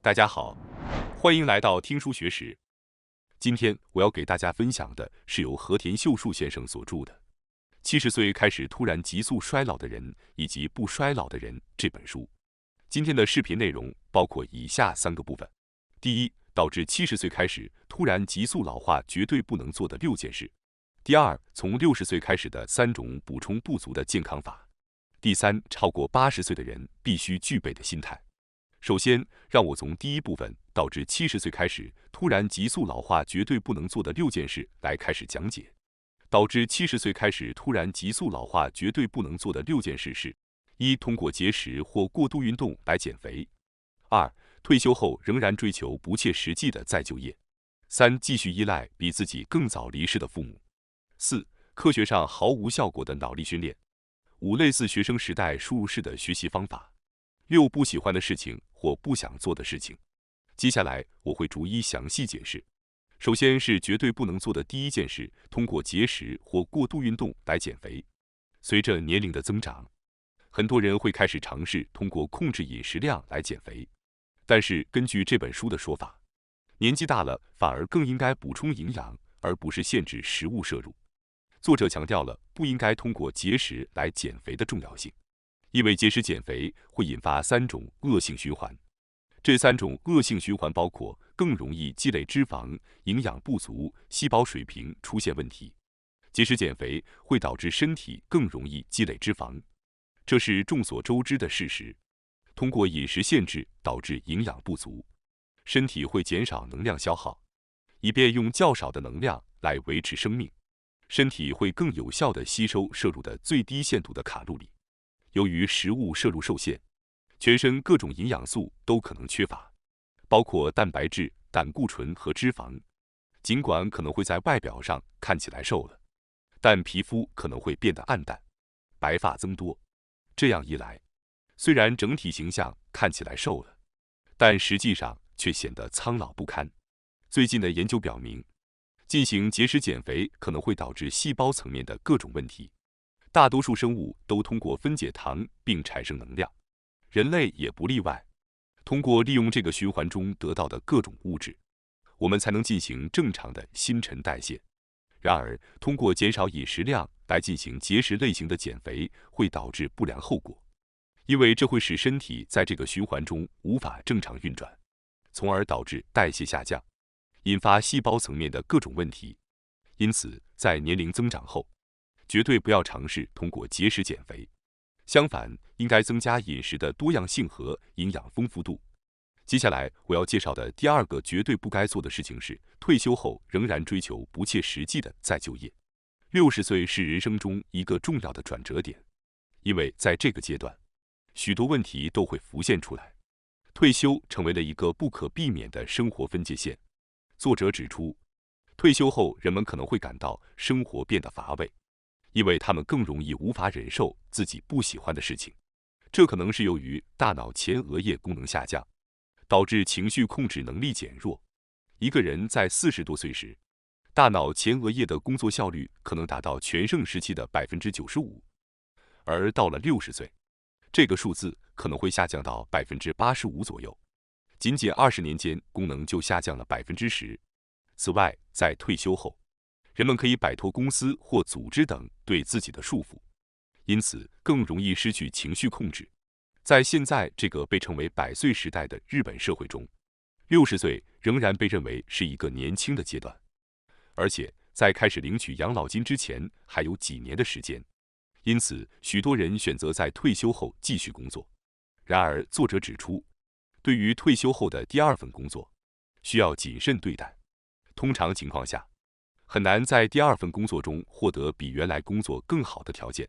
大家好，欢迎来到听书学史。今天我要给大家分享的是由和田秀树先生所著的《70岁开始突然急速衰老的人以及不衰老的人》这本书。今天的视频内容包括以下3个部分：第一，导致70岁开始突然急速老化绝对不能做的6件事；第二，从60岁开始的3种补充不足的健康法；第三，超过80岁的人必须具备的心态。首先，让我从第一部分导致70岁开始突然急速老化绝对不能做的6件事来开始讲解。导致70岁开始突然急速老化绝对不能做的6件事是：一、通过节食或过度运动来减肥；二、退休后仍然追求不切实际的再就业；三、继续依赖比自己更早离世的父母；四、科学上毫无效果的脑力训练；五、类似学生时代输入式的学习方法；六、不喜欢的事情或不想做的事情。接下来我会逐一详细解释。首先是绝对不能做的第一件事，通过节食或过度运动来减肥。随着年龄的增长，很多人会开始尝试通过控制饮食量来减肥。但是根据这本书的说法，年纪大了反而更应该补充营养，而不是限制食物摄入。作者强调了不应该通过节食来减肥的重要性，因为节食减肥会引发3种恶性循环。这3种恶性循环包括更容易积累脂肪、营养不足、细胞水平出现问题。节食减肥会导致身体更容易积累脂肪，这是众所周知的事实。通过饮食限制导致营养不足，身体会减少能量消耗，以便用较少的能量来维持生命。身体会更有效地吸收摄入的最低限度的卡路里。由于食物摄入受限，全身各种营养素都可能缺乏，包括蛋白质、胆固醇和脂肪。尽管可能会在外表上看起来瘦了，但皮肤可能会变得暗淡，白发增多。这样一来，虽然整体形象看起来瘦了，但实际上却显得苍老不堪。最近的研究表明，进行节食减肥可能会导致细胞层面的各种问题。大多数生物都通过分解糖并产生能量，人类也不例外。通过利用这个循环中得到的各种物质，我们才能进行正常的新陈代谢。然而，通过减少饮食量来进行节食类型的减肥会导致不良后果，因为这会使身体在这个循环中无法正常运转，从而导致代谢下降，引发细胞层面的各种问题。因此，在年龄增长后，绝对不要尝试通过节食减肥。相反，应该增加饮食的多样性和营养丰富度。接下来我要介绍的第2个绝对不该做的事情是，退休后仍然追求不切实际的再就业。60岁是人生中一个重要的转折点，因为在这个阶段，许多问题都会浮现出来。退休成为了一个不可避免的生活分界线。作者指出，退休后人们可能会感到生活变得乏味，因为他们更容易无法忍受自己不喜欢的事情。这可能是由于大脑前额叶功能下降，导致情绪控制能力减弱。一个人在40多岁时，大脑前额叶的工作效率可能达到全盛时期的95%，而到了60岁，这个数字可能会下降到85%左右。仅20年间，功能就下降了10%。此外，在退休后，人们可以摆脱公司或组织等对自己的束缚，因此更容易失去情绪控制。在现在这个被称为100岁时代的日本社会中，60岁仍然被认为是一个年轻的阶段，而且在开始领取养老金之前还有几年的时间。因此，许多人选择在退休后继续工作。然而，作者指出，对于退休后的第2份工作，需要谨慎对待。通常情况下，很难在第2份工作中获得比原来工作更好的条件。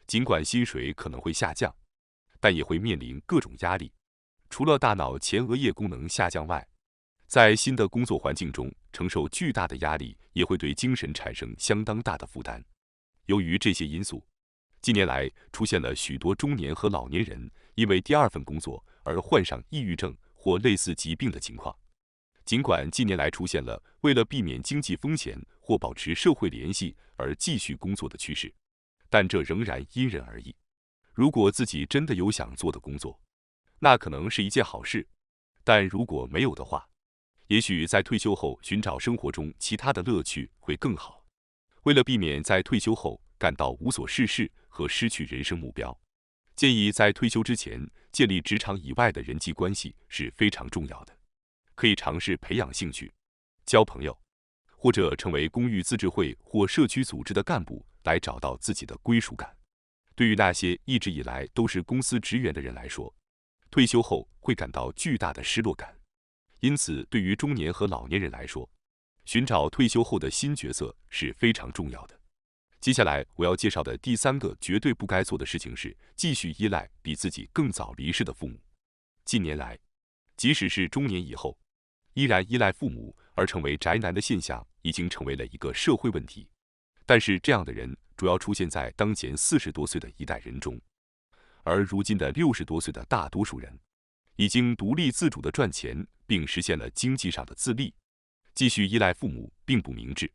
尽管薪水可能会下降，但也会面临各种压力。除了大脑前额叶功能下降外，在新的工作环境中承受巨大的压力，也会对精神产生相当大的负担。由于这些因素，近年来出现了许多中年和老年人因为第2份工作而患上抑郁症或类似疾病的情况。尽管近年来出现了为了避免经济风险或保持社会联系而继续工作的趋势，但这仍然因人而异。如果自己真的有想做的工作，那可能是一件好事，但如果没有的话，也许在退休后寻找生活中其他的乐趣会更好。为了避免在退休后感到无所事事和失去人生目标，建议在退休之前建立职场以外的人际关系是非常重要的。可以尝试培养兴趣、交朋友，或者成为公寓自治会或社区组织的干部，来找到自己的归属感。对于那些一直以来都是公司职员的人来说，退休后会感到巨大的失落感。因此，对于中年和老年人来说，寻找退休后的新角色是非常重要的。接下来我要介绍的第3个绝对不该做的事情是继续依赖比自己更早离世的父母。近年来，即使是中年以后，依然依赖父母而成为宅男的现象已经成为了一个社会问题。但是这样的人主要出现在当前40多岁的一代人中，而如今的60多岁的大多数人已经独立自主地赚钱，并实现了经济上的自立。继续依赖父母并不明智，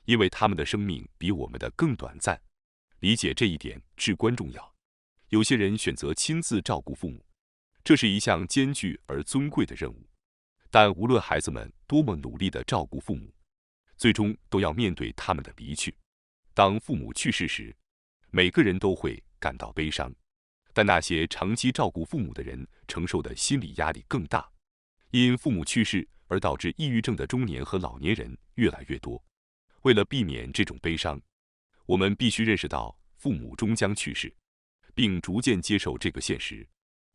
因为他们的生命比我们的更短暂。理解这一点至关重要。有些人选择亲自照顾父母，这是一项艰巨而尊贵的任务。但无论孩子们多么努力地照顾父母，最终都要面对他们的离去。当父母去世时，每个人都会感到悲伤，但那些长期照顾父母的人承受的心理压力更大。因父母去世而导致抑郁症的中年和老年人越来越多。为了避免这种悲伤，我们必须认识到父母终将去世，并逐渐接受这个现实。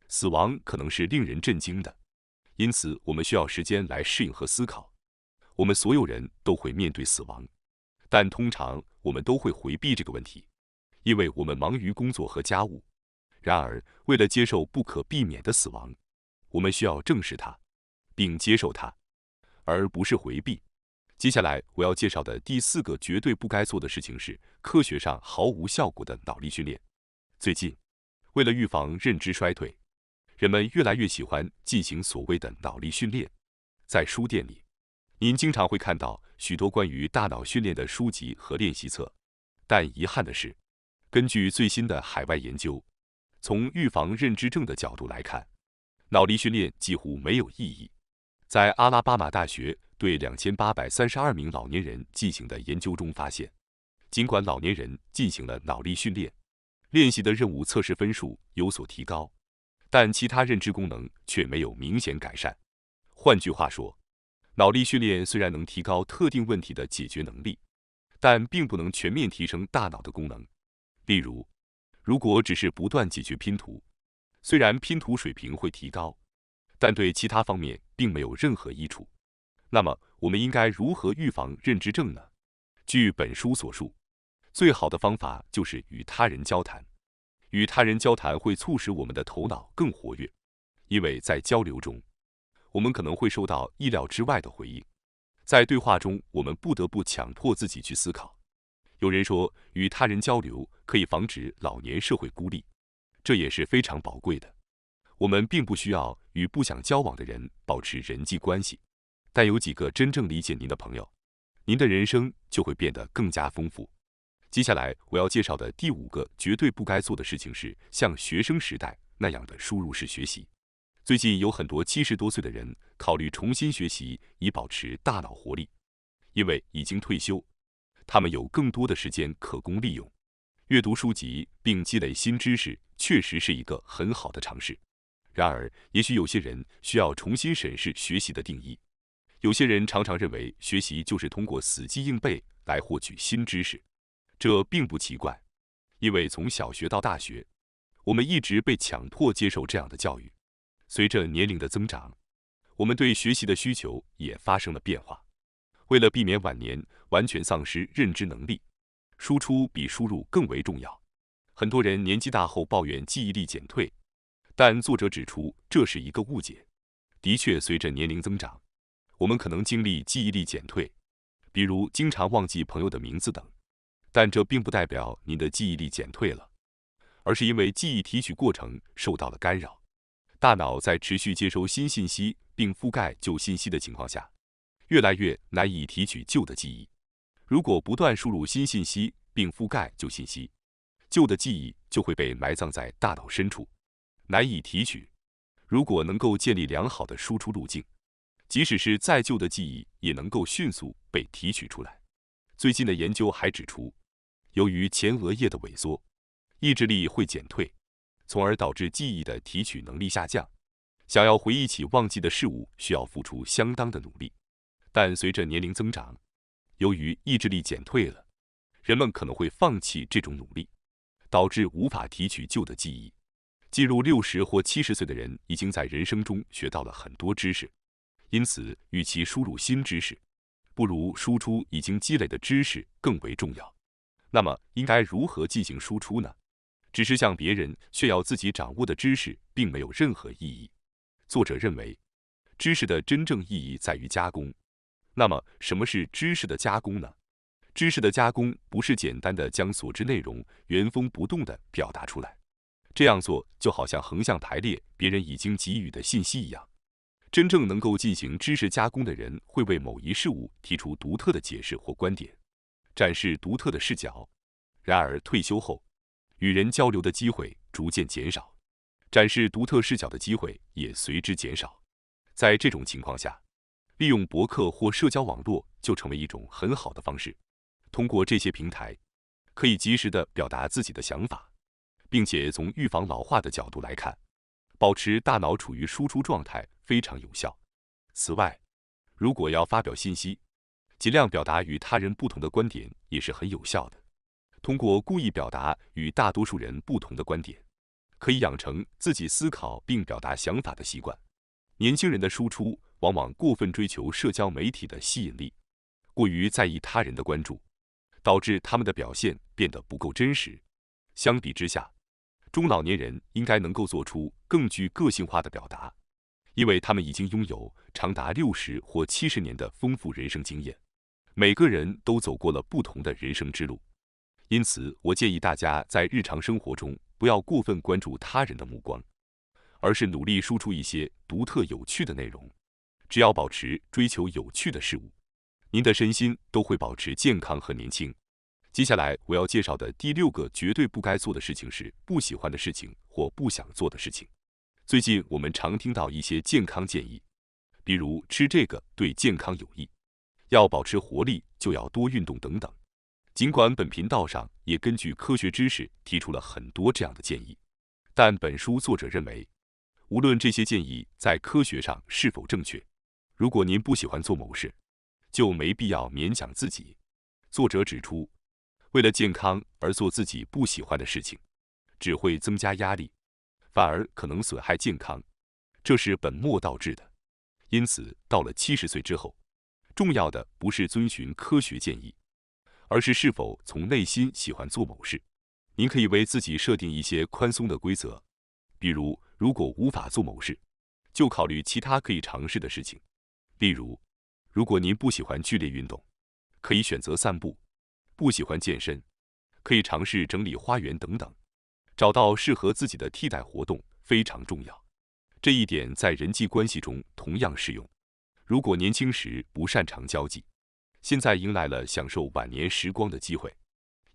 死亡可能是令人震惊的，因此我们需要时间来适应和思考。我们所有人都会面对死亡，但通常我们都会回避这个问题，因为我们忙于工作和家务。然而，为了接受不可避免的死亡，我们需要正视它，并接受它，而不是回避。接下来我要介绍的第4个绝对不该做的事情是科学上毫无效果的脑力训练。最近，为了预防认知衰退，人们越来越喜欢进行所谓的脑力训练。在书店里，您经常会看到许多关于大脑训练的书籍和练习册。但遗憾的是，根据最新的海外研究，从预防认知症的角度来看，脑力训练几乎没有意义。在阿拉巴马大学对2832名老年人进行的研究中发现，尽管老年人进行了脑力训练，练习的任务测试分数有所提高，但其他认知功能却没有明显改善。换句话说，脑力训练虽然能提高特定问题的解决能力，但并不能全面提升大脑的功能。例如，如果只是不断解决拼图，虽然拼图水平会提高，但对其他方面并没有任何益处。那么，我们应该如何预防认知症呢？据本书所述，最好的方法就是与他人交谈。与他人交谈会促使我们的头脑更活跃，因为在交流中，我们可能会收到意料之外的回应。在对话中，我们不得不强迫自己去思考。有人说，与他人交流可以防止老年社会孤立，这也是非常宝贵的。我们并不需要与不想交往的人保持人际关系，但有几个真正理解您的朋友，您的人生就会变得更加丰富。接下来我要介绍的第5个绝对不该做的事情是像学生时代那样的输入式学习。最近有很多70多岁的人考虑重新学习以保持大脑活力，因为已经退休，他们有更多的时间可供利用。阅读书籍并积累新知识确实是一个很好的尝试。然而，也许有些人需要重新审视学习的定义。有些人常常认为学习就是通过死记硬背来获取新知识，这并不奇怪，因为从小学到大学，我们一直被强迫接受这样的教育。随着年龄的增长，我们对学习的需求也发生了变化。为了避免晚年完全丧失认知能力，输出比输入更为重要。很多人年纪大后抱怨记忆力减退，但作者指出这是一个误解。的确，随着年龄增长，我们可能经历记忆力减退，比如经常忘记朋友的名字等，但这并不代表您的记忆力减退了，而是因为记忆提取过程受到了干扰。大脑在持续接收新信息并覆盖旧信息的情况下，越来越难以提取旧的记忆。如果不断输入新信息并覆盖旧信息，旧的记忆就会被埋葬在大脑深处，难以提取。如果能够建立良好的输出路径，即使是再旧的记忆也能够迅速被提取出来。最近的研究还指出，由于前额叶的萎缩，意志力会减退，从而导致记忆的提取能力下降。想要回忆起忘记的事物，需要付出相当的努力。但随着年龄增长，由于意志力减退了，人们可能会放弃这种努力，导致无法提取旧的记忆。进入60或70岁的人已经在人生中学到了很多知识，因此，与其输入新知识，不如输出已经积累的知识更为重要。那么，应该如何进行输出呢？只是向别人炫耀自己掌握的知识，并没有任何意义。作者认为，知识的真正意义在于加工。那么，什么是知识的加工呢？知识的加工不是简单的将所知内容原封不动地表达出来，这样做就好像横向排列别人已经给予的信息一样。真正能够进行知识加工的人，会为某一事物提出独特的解释或观点，展示独特的视角。然而，退休后，与人交流的机会逐渐减少，展示独特视角的机会也随之减少。在这种情况下，利用博客或社交网络就成为一种很好的方式。通过这些平台，可以及时地表达自己的想法，并且从预防老化的角度来看，保持大脑处于输出状态非常有效。此外，如果要发表信息，尽量表达与他人不同的观点也是很有效的。通过故意表达与大多数人不同的观点，可以养成自己思考并表达想法的习惯。年轻人的输出往往过分追求社交媒体的吸引力，过于在意他人的关注，导致他们的表现变得不够真实。相比之下，中老年人应该能够做出更具个性化的表达，因为他们已经拥有长达60或70年的丰富人生经验。每个人都走过了不同的人生之路，因此我建议大家在日常生活中不要过分关注他人的目光，而是努力输出一些独特有趣的内容。只要保持追求有趣的事物，您的身心都会保持健康和年轻。接下来我要介绍的第6个绝对不该做的事情是不喜欢的事情或不想做的事情。最近我们常听到一些健康建议，比如吃这个对健康有益，要保持活力就要多运动等等。尽管本频道上也根据科学知识提出了很多这样的建议，但本书作者认为，无论这些建议在科学上是否正确，如果您不喜欢做某事，就没必要勉强自己。作者指出，为了健康而做自己不喜欢的事情，只会增加压力，反而可能损害健康，这是本末倒置的。因此，到了70岁之后，重要的不是遵循科学建议，而是是否从内心喜欢做某事。您可以为自己设定一些宽松的规则，比如，如果无法做某事，就考虑其他可以尝试的事情。例如，如果您不喜欢剧烈运动，可以选择散步；不喜欢健身，可以尝试整理花园等等。找到适合自己的替代活动非常重要，这一点在人际关系中同样适用。如果年轻时不擅长交际，现在迎来了享受晚年时光的机会，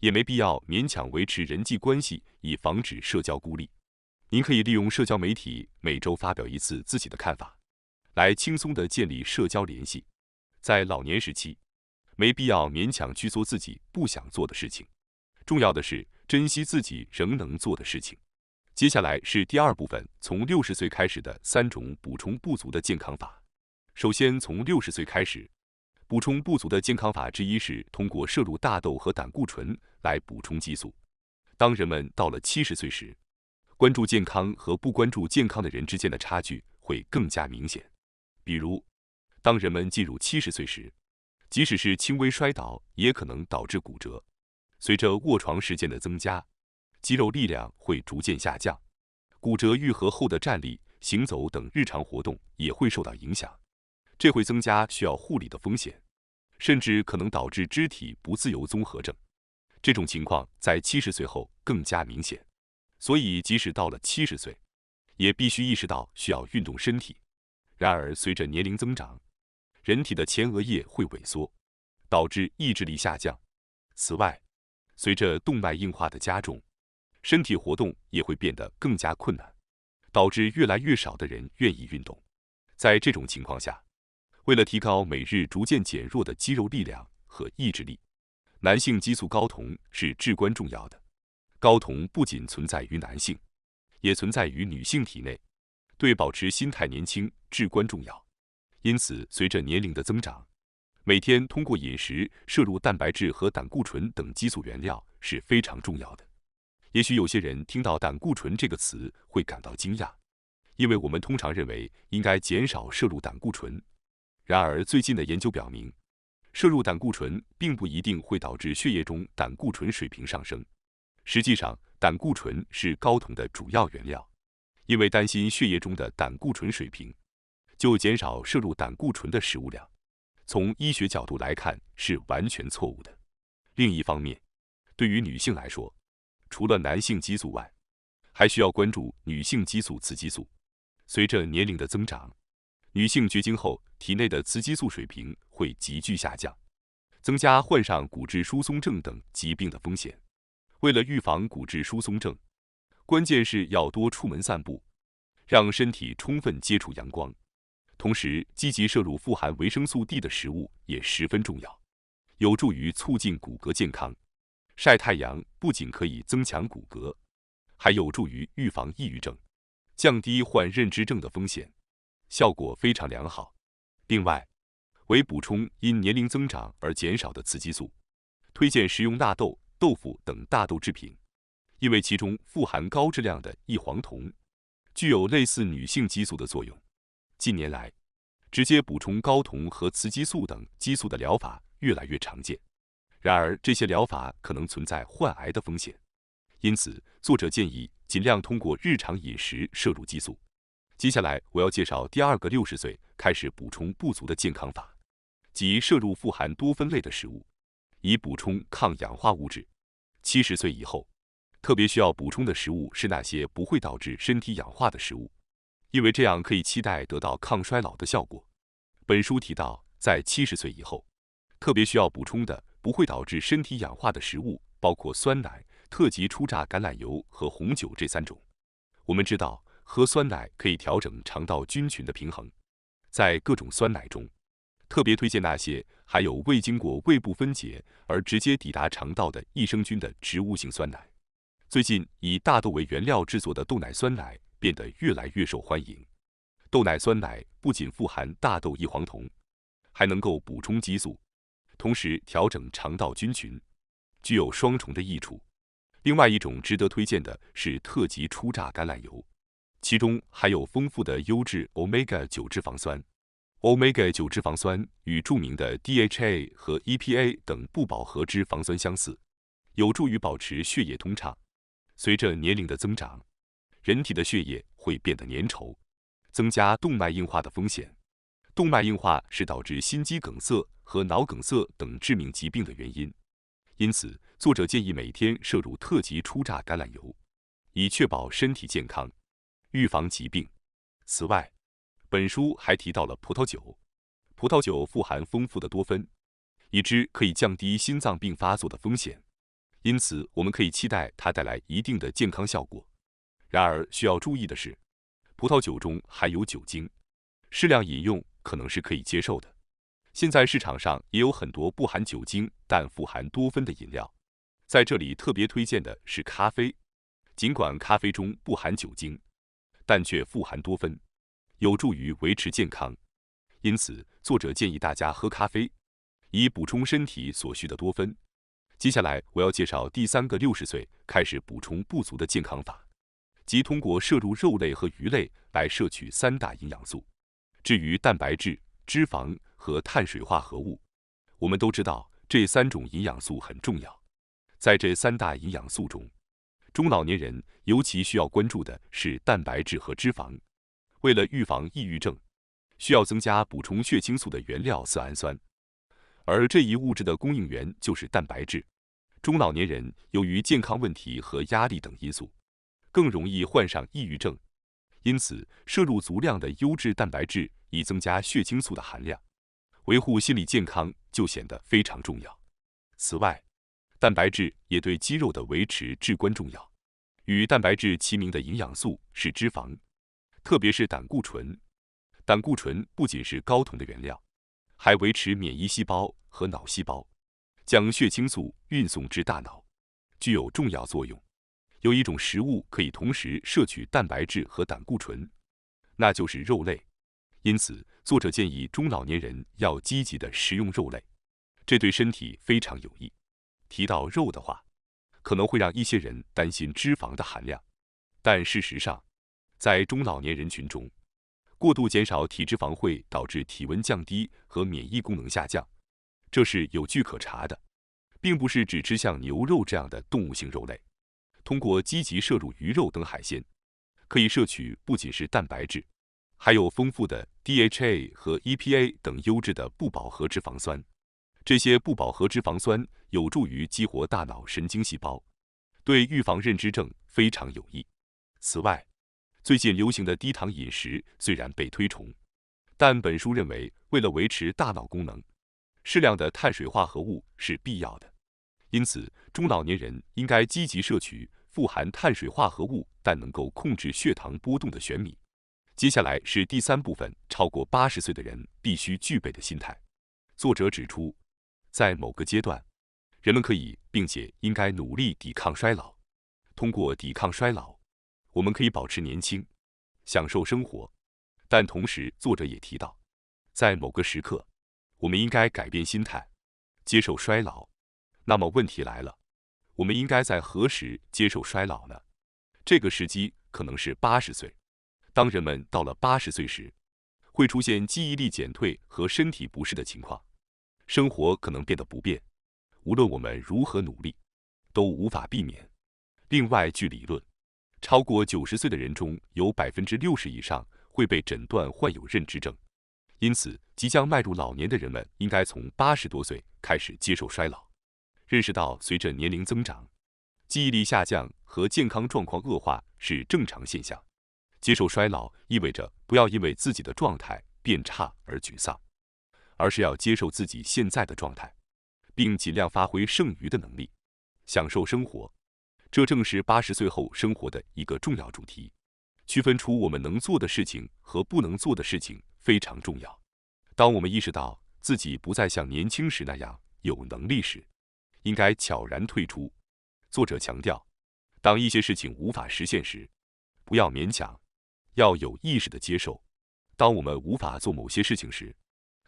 也没必要勉强维持人际关系，以防止社交孤立。您可以利用社交媒体每周发表一次自己的看法，来轻松地建立社交联系。在老年时期，没必要勉强去做自己不想做的事情，重要的是珍惜自己仍能做的事情。接下来是第2部分，从60岁开始的3种补充不足的健康法。首先，从60岁开始，补充不足的健康法之一是通过摄入大豆和胆固醇来补充激素。当人们到了70岁时，关注健康和不关注健康的人之间的差距会更加明显。比如，当人们进入70岁时，即使是轻微摔倒，也可能导致骨折。随着卧床时间的增加，肌肉力量会逐渐下降，骨折愈合后的站立、行走等日常活动也会受到影响，这会增加需要护理的风险，甚至可能导致肢体不自由综合症。这种情况在70岁后更加明显，所以即使到了70岁，也必须意识到需要运动身体。然而，随着年龄增长，人体的前额叶会萎缩，导致意志力下降。此外，随着动脉硬化的加重，身体活动也会变得更加困难。导致越来越少的人愿意运动。在这种情况下，为了提高每日逐渐减弱的肌肉力量和意志力，男性激素睾酮是至关重要的。睾酮不仅存在于男性，也存在于女性体内，对保持心态年轻至关重要。因此，随着年龄的增长，每天通过饮食摄入蛋白质和胆固醇等激素原料是非常重要的。也许有些人听到胆固醇这个词会感到惊讶，因为我们通常认为应该减少摄入胆固醇。然而，最近的研究表明，摄入胆固醇并不一定会导致血液中胆固醇水平上升。实际上，胆固醇是睾酮的主要原料。因为担心血液中的胆固醇水平，就减少摄入胆固醇的食物量。从医学角度来看，是完全错误的。另一方面，对于女性来说，除了男性激素外，还需要关注女性激素雌激素。随着年龄的增长，女性绝经后体内的雌激素水平会急剧下降，增加患上骨质疏松症等疾病的风险。为了预防骨质疏松症，关键是要多出门散步，让身体充分接触阳光。同时，积极摄入富含维生素 D 的食物也十分重要，有助于促进骨骼健康。晒太阳不仅可以增强骨骼，还有助于预防抑郁症，降低患认知症的风险，效果非常良好。另外，为补充因年龄增长而减少的雌激素，推荐食用纳豆、豆腐等大豆制品，因为其中富含高质量的异黄酮，具有类似女性激素的作用。近年来，直接补充睾酮和雌激素等激素的疗法越来越常见。然而，这些疗法可能存在患癌的风险，因此，作者建议尽量通过日常饮食摄入激素。接下来，我要介绍第二个60岁开始补充不足的健康法，即摄入富含多酚类的食物，以补充抗氧化物质。70岁以后，特别需要补充的食物是那些不会导致身体氧化的食物，因为这样可以期待得到抗衰老的效果。本书提到，在70岁以后，特别需要补充的不会导致身体氧化的食物包括酸奶、特级初榨橄榄油和红酒这3种。我们知道，喝酸奶可以调整肠道菌群的平衡。在各种酸奶中，特别推荐那些含有未经过胃部分解而直接抵达肠道的益生菌的植物性酸奶。最近，以大豆为原料制作的豆奶酸奶变得越来越受欢迎。豆奶酸奶不仅富含大豆异黄酮，还能够补充激素，同时调整肠道菌群，具有双重的益处。另外一种值得推荐的是特级初榨橄榄油，其中含有丰富的优质 Omega-9 脂肪酸。Omega-9 脂肪酸与著名的 DHA 和 EPA 等不饱和脂肪酸相似，有助于保持血液通畅。随着年龄的增长，人体的血液会变得粘稠，增加动脉硬化的风险。动脉硬化是导致心肌梗塞和脑梗塞等致命疾病的原因。因此，作者建议每天摄入特级初榨橄榄油，以确保身体健康，预防疾病。此外，本书还提到了葡萄酒。葡萄酒富含丰富的多酚，已知可以降低心脏病发作的风险，因此我们可以期待它带来一定的健康效果。然而，需要注意的是，葡萄酒中含有酒精，适量饮用可能是可以接受的。现在市场上也有很多不含酒精但富含多酚的饮料，在这里特别推荐的是咖啡。尽管咖啡中不含酒精，但却富含多酚，有助于维持健康。因此，作者建议大家喝咖啡，以补充身体所需的多酚。接下来，我要介绍第3个60岁开始补充不足的健康法，即通过摄入肉类和鱼类来摄取3大营养素。至于蛋白质、脂肪和碳水化合物，我们都知道这3种营养素很重要。在这3大营养素中，中老年人尤其需要关注的是蛋白质和脂肪。为了预防抑郁症，需要增加补充血清素的原料色氨酸，而这一物质的供应源就是蛋白质。中老年人由于健康问题和压力等因素，更容易患上抑郁症，因此摄入足量的优质蛋白质以增加血清素的含量，维护心理健康就显得非常重要。此外，蛋白质也对肌肉的维持至关重要。与蛋白质齐名的营养素是脂肪，特别是胆固醇。胆固醇不仅是睾酮的原料，还维持免疫细胞和脑细胞，将血清素运送至大脑，具有重要作用。有一种食物可以同时摄取蛋白质和胆固醇，那就是肉类。因此，作者建议中老年人要积极的食用肉类，这对身体非常有益。提到肉的话，可能会让一些人担心脂肪的含量，但事实上，在中老年人群中，过度减少体脂肪会导致体温降低和免疫功能下降，这是有据可查的，并不是只吃像牛肉这样的动物性肉类。通过积极摄入鱼肉等海鲜，可以摄取不仅是蛋白质，还有丰富的 DHA 和 EPA 等优质的不饱和脂肪酸。这些不饱和脂肪酸有助于激活大脑神经细胞，对预防认知症非常有益。此外，最近流行的低糖饮食虽然被推崇，但本书认为，为了维持大脑功能，适量的碳水化合物是必要的。因此，中老年人应该积极摄取富含碳水化合物但能够控制血糖波动的玄米。接下来是第3部分，超过80岁的人必须具备的心态。作者指出，在某个阶段，人们可以并且应该努力抵抗衰老。通过抵抗衰老，我们可以保持年轻，享受生活。但同时，作者也提到，在某个时刻，我们应该改变心态，接受衰老。那么问题来了，我们应该在何时接受衰老呢？这个时机可能是80岁。当人们到了80岁时，会出现记忆力减退和身体不适的情况，生活可能变得不便，无论我们如何努力，都无法避免。另外，据理论，超过90岁的人中有60%以上会被诊断患有认知症。因此，即将迈入老年的人们应该从80多岁开始接受衰老。认识到随着年龄增长，记忆力下降和健康状况恶化是正常现象。接受衰老意味着不要因为自己的状态变差而沮丧，而是要接受自己现在的状态，并尽量发挥剩余的能力，享受生活。这正是80岁后生活的一个重要主题。区分出我们能做的事情和不能做的事情非常重要。当我们意识到自己不再像年轻时那样有能力时，应该悄然退出。作者强调，当一些事情无法实现时，不要勉强，要有意识地接受。当我们无法做某些事情时，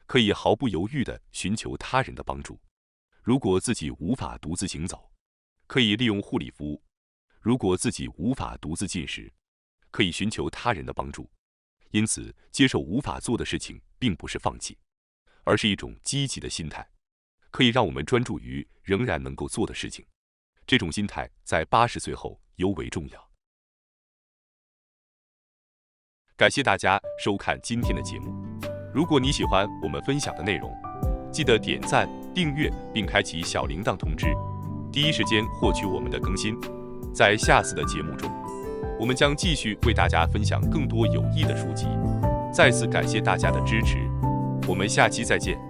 可以毫不犹豫地寻求他人的帮助。如果自己无法独自行走，可以利用护理服务；如果自己无法独自进食，可以寻求他人的帮助。因此，接受无法做的事情并不是放弃，而是一种积极的心态，可以让我们专注于仍然能够做的事情。这种心态在80岁后尤为重要。感谢大家收看今天的节目。如果你喜欢我们分享的内容，记得点赞、订阅并开启小铃铛通知，第一时间获取我们的更新。在下次的节目中，我们将继续为大家分享更多有益的书籍。再次感谢大家的支持，我们下期再见。